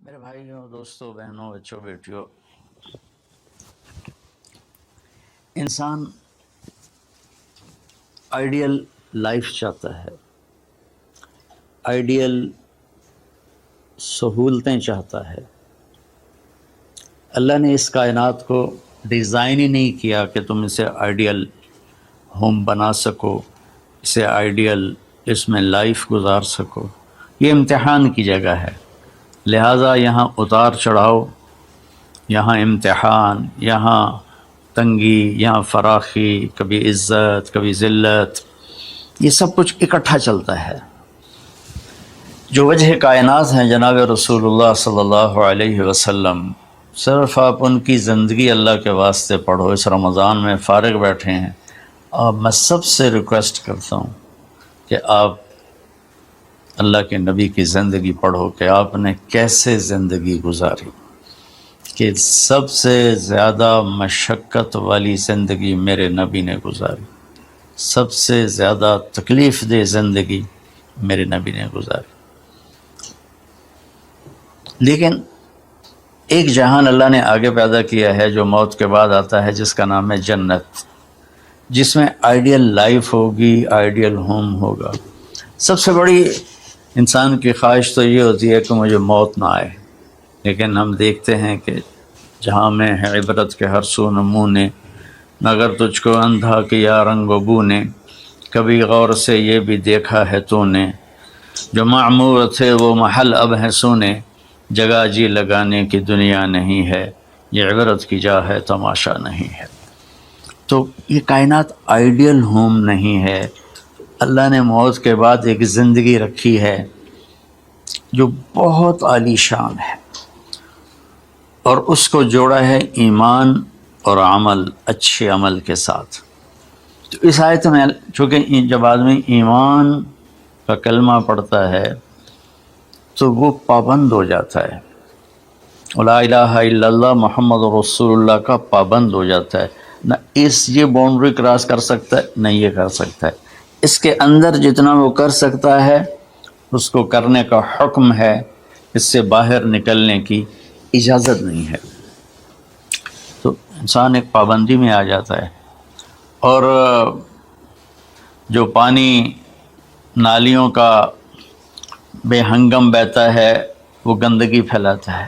میرے بھائیوں، دوستوں، بہنوں، بچوں، بیٹیوں، انسان آئیڈیل لائف چاہتا ہے، آئیڈیل سہولتیں چاہتا ہے۔ اللہ نے اس کائنات کو ڈیزائن ہی نہیں کیا کہ تم اسے آئیڈیل ہوم بنا سکو، اسے آئیڈیل اس میں لائف گزار سکو۔ یہ امتحان کی جگہ ہے، لہٰذا یہاں اتار چڑھاؤ، یہاں امتحان، یہاں تنگی، یہاں فراخی، کبھی عزت، کبھی ذلت، یہ سب کچھ اکٹھا چلتا ہے۔ جو وجہ کائنات ہیں جناب رسول اللہ صلی اللہ علیہ وسلم، صرف آپ ان کی زندگی اللہ کے واسطے پڑھو۔ اس رمضان میں فارغ بیٹھے ہیں، اور میں سب سے ریکویسٹ کرتا ہوں کہ آپ اللہ کے نبی کی زندگی پڑھو کہ آپ نے کیسے زندگی گزاری، کہ سب سے زیادہ مشقت والی زندگی میرے نبی نے گزاری، سب سے زیادہ تکلیف دہ زندگی میرے نبی نے گزاری۔ لیکن ایک جہان اللہ نے آگے پیدا کیا ہے جو موت کے بعد آتا ہے، جس کا نام ہے جنت، جس میں آئیڈیل لائف ہوگی، آئیڈیل ہوم ہوگا۔ سب سے بڑی انسان کی خواہش تو یہ ہوتی ہے کہ مجھے موت نہ آئے، لیکن ہم دیکھتے ہیں کہ جہاں میں ہے عبرت کے ہر سو نمونے، مگر تجھ کو اندھا کیا رنگ و بو نے، کبھی غور سے یہ بھی دیکھا ہے تو نے، جو معمور تھے وہ محل اب ہیں سونے، جگہ جی لگانے کی دنیا نہیں ہے، یہ عبرت کی جا ہے تماشا نہیں ہے۔ تو یہ کائنات آئیڈیل ہوم نہیں ہے۔ اللہ نے موت کے بعد ایک زندگی رکھی ہے جو بہت عالی شان ہے، اور اس کو جوڑا ہے ایمان اور عمل، اچھے عمل کے ساتھ۔ تو اس آیت میں چونکہ جب آدمی ایمان کا کلمہ پڑھتا ہے تو وہ پابند ہو جاتا ہے، لا الہ الا اللہ محمد رسول اللہ کا پابند ہو جاتا ہے، نہ یہ باؤنڈری کراس کر سکتا ہے، نہ یہ کر سکتا ہے۔ اس کے اندر جتنا وہ کر سکتا ہے اس کو کرنے کا حکم ہے، اس سے باہر نکلنے کی اجازت نہیں ہے۔ تو انسان ایک پابندی میں آ جاتا ہے، اور جو پانی نالیوں کا بے ہنگم بہتا ہے وہ گندگی پھیلاتا ہے،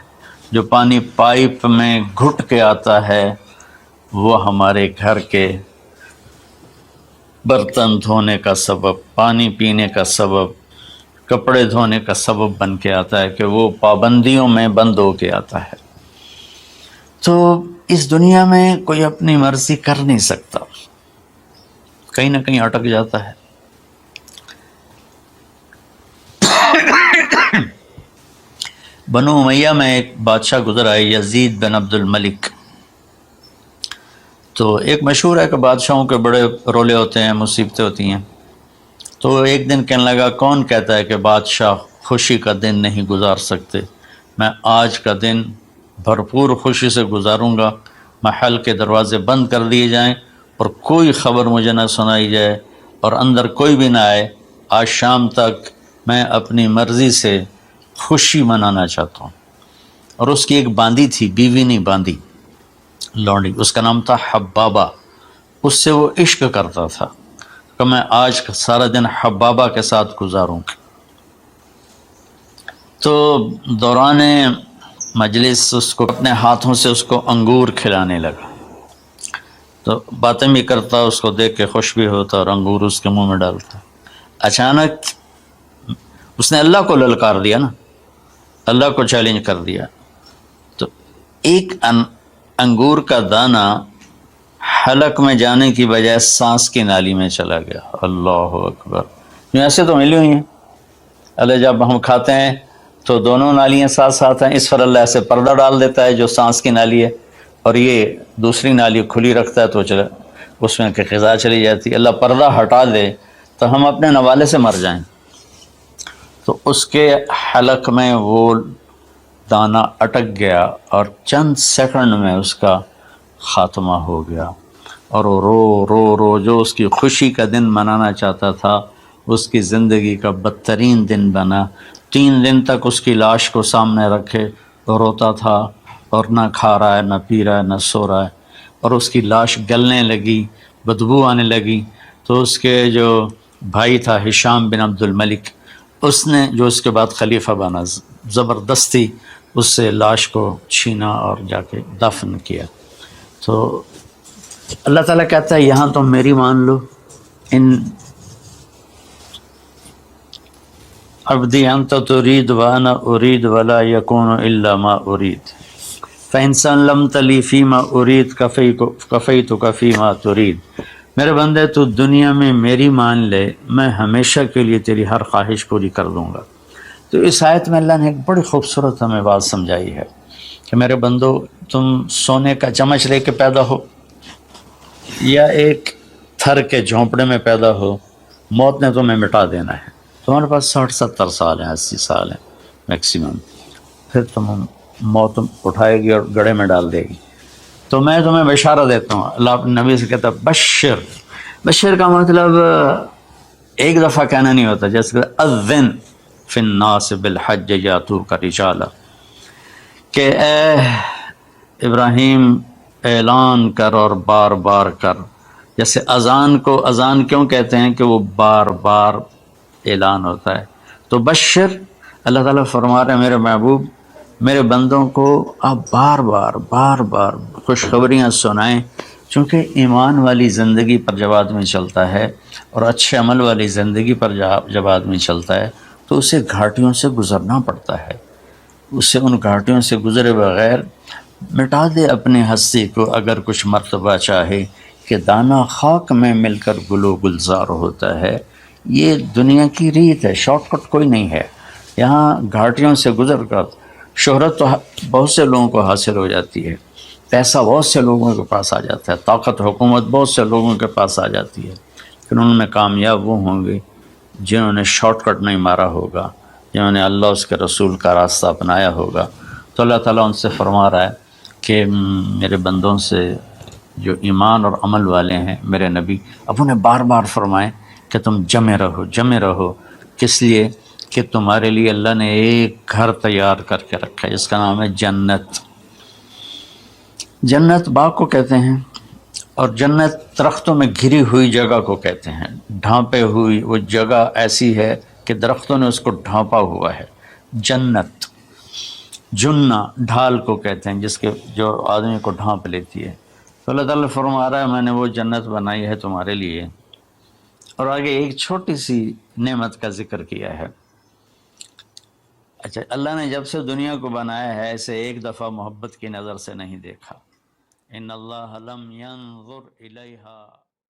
جو پانی پائپ میں گھٹ کے آتا ہے وہ ہمارے گھر کے برتن دھونے کا سبب، پانی پینے کا سبب، کپڑے دھونے کا سبب بن کے آتا ہے، کہ وہ پابندیوں میں بند ہو کے آتا ہے۔ تو اس دنیا میں کوئی اپنی مرضی کر نہیں سکتا، کہیں نہ کہیں اٹک جاتا ہے۔ بنو امیہ میں ایک بادشاہ گزر آئے، یزید بن عبد الملک۔ تو ایک مشہور ہے کہ بادشاہوں کے بڑے رولے ہوتے ہیں، مصیبتیں ہوتی ہیں۔ تو ایک دن کہنے لگا، کون کہتا ہے کہ بادشاہ خوشی کا دن نہیں گزار سکتے؟ میں آج کا دن بھرپور خوشی سے گزاروں گا، محل کے دروازے بند کر دیے جائیں اور کوئی خبر مجھے نہ سنائی جائے اور اندر کوئی بھی نہ آئے۔ آج شام تک میں اپنی مرضی سے خوشی منانا چاہتا ہوں۔ اور اس کی ایک باندی تھی، بیوی نہیں باندی، لونڈی، اس کا نام تھا حبابہ۔ اس سے وہ عشق کرتا تھا کہ میں آج سارا دن حبابہ کے ساتھ گزاروں گا۔ تو دوران مجلس اس کو اپنے ہاتھوں سے اس کو انگور کھلانے لگا، تو باتیں بھی کرتا، اس کو دیکھ کے خوش بھی ہوتا اور انگور اس کے منہ میں ڈالتا۔ اچانک اس نے اللہ کو للکار دیا نا، اللہ کو چیلنج کر دیا، تو ایک انگور کا دانہ حلق میں جانے کی بجائے سانس کی نالی میں چلا گیا۔ اللہ اکبر! ایسے تو ملی ہوئی ہیں، اللہ جب ہم کھاتے ہیں تو دونوں نالیاں ساتھ ساتھ ہیں، اس پر اللہ ایسے پردہ ڈال دیتا ہے جو سانس کی نالی ہے، اور یہ دوسری نالی کھلی رکھتا ہے تو چلے اس میں کہ غذا چلی جاتی ہے۔ اللہ پردہ ہٹا دے تو ہم اپنے نوالے سے مر جائیں۔ تو اس کے حلق میں وہ دانہ اٹک گیا اور چند سیکنڈ میں اس کا خاتمہ ہو گیا، اور وہ رو رو رو جو اس کی خوشی کا دن منانا چاہتا تھا اس کی زندگی کا بدترین دن بنا۔ 3 دن تک اس کی لاش کو سامنے رکھے، روتا تھا اور نہ کھا رہا ہے، نہ پی رہا ہے، نہ سو رہا ہے، اور اس کی لاش گلنے لگی، بدبو آنے لگی، تو اس کے جو بھائی تھا ہشام بن عبد الملک، اس نے جو اس کے بعد خلیفہ بنا، زبردستی اس سے لاش کو چھینا اور جا کے دفن کیا۔ تو اللہ تعالیٰ کہتا ہے یہاں تم میری مان لو، ان عبدی انت ترید وانا ارید ولا یکون الا ما ارید فإن سلمت لی فیما ارید کفیتک فیما ترید۔ میرے بندے تو دنیا میں میری مان لے، میں ہمیشہ کے لیے تیری ہر خواہش پوری کر دوں گا۔ تو اس آیت میں اللہ نے ایک بڑی خوبصورت ہمیں بات سمجھائی ہے کہ میرے بندو، تم سونے کا چمچ لے کے پیدا ہو یا ایک تھر کے جھونپڑے میں پیدا ہو، موت نے تمہیں مٹا دینا ہے۔ تمہارے پاس 60-70 سال ہیں، 80 سال ہیں میکسیمم، پھر موت اٹھائے گی اور گڑھے میں ڈال دے گی۔ تو میں تمہیں بشارہ دیتا ہوں، اللہ اپنے نبی سے کہتا ہے بشر۔ بشر کا مطلب ایک دفعہ کہنا نہیں ہوتا، جیسے اذن فی الناس بالحج یاتوک رجالا، کہ اے ابراہیم اعلان کر اور بار بار کر۔ جیسے اذان کو اذان کیوں کہتے ہیں کہ وہ بار بار اعلان ہوتا ہے، تو بشر، اللہ تعالیٰ فرما رہے ہیں میرے محبوب، میرے بندوں کو آپ بار بار خوشخبریاں سنائیں، چونکہ ایمان والی زندگی پر جب آدمی چلتا ہے اور اچھے عمل والی زندگی پر جب آدمی چلتا ہے تو اسے گھاٹیوں سے گزرنا پڑتا ہے، اسے ان گھاٹیوں سے گزرے بغیر مٹا دے اپنی ہستی کو اگر کچھ مرتبہ چاہے، کہ دانہ خاک میں مل کر گل و گلزار ہوتا ہے۔ یہ دنیا کی ریت ہے، شارٹ کٹ کوئی نہیں ہے۔ یہاں گھاٹیوں سے گزر کر شہرت تو بہت سے لوگوں کو حاصل ہو جاتی ہے، پیسہ بہت سے لوگوں کے پاس آ جاتا ہے، طاقت حکومت بہت سے لوگوں کے پاس آ جاتی ہے، پھر ان میں کامیاب وہ ہوں گے جنہوں نے شارٹ کٹ نہیں مارا ہوگا، جنہوں نے اللہ اس کے رسول کا راستہ اپنایا ہوگا۔ تو اللہ تعالیٰ ان سے فرما رہا ہے کہ میرے بندوں سے جو ایمان اور عمل والے ہیں، میرے نبی اب انہیں بار بار فرمائیں کہ تم جمے رہو۔ کس لیے؟ کہ تمہارے لیے اللہ نے ایک گھر تیار کر کے رکھا ہے جس کا نام ہے جنت۔ جنت باغ کو کہتے ہیں، اور جنت درختوں میں گھری ہوئی جگہ کو کہتے ہیں، ڈھانپے ہوئی وہ جگہ ایسی ہے کہ درختوں نے اس کو ڈھانپا ہوا ہے۔ جنت جنہ ڈھال کو کہتے ہیں، جس کے جو آدمی کو ڈھانپ لیتی ہے۔ تو اللہ تعالیٰ فرما رہا ہے میں نے وہ جنت بنائی ہے تمہارے لیے، اور آگے ایک چھوٹی سی نعمت کا ذکر کیا ہے۔ اچھا، اللہ نے جب سے دنیا کو بنایا ہے اسے ایک دفعہ محبت کی نظر سے نہیں دیکھا۔ ان اللہ لم ينظر الیہا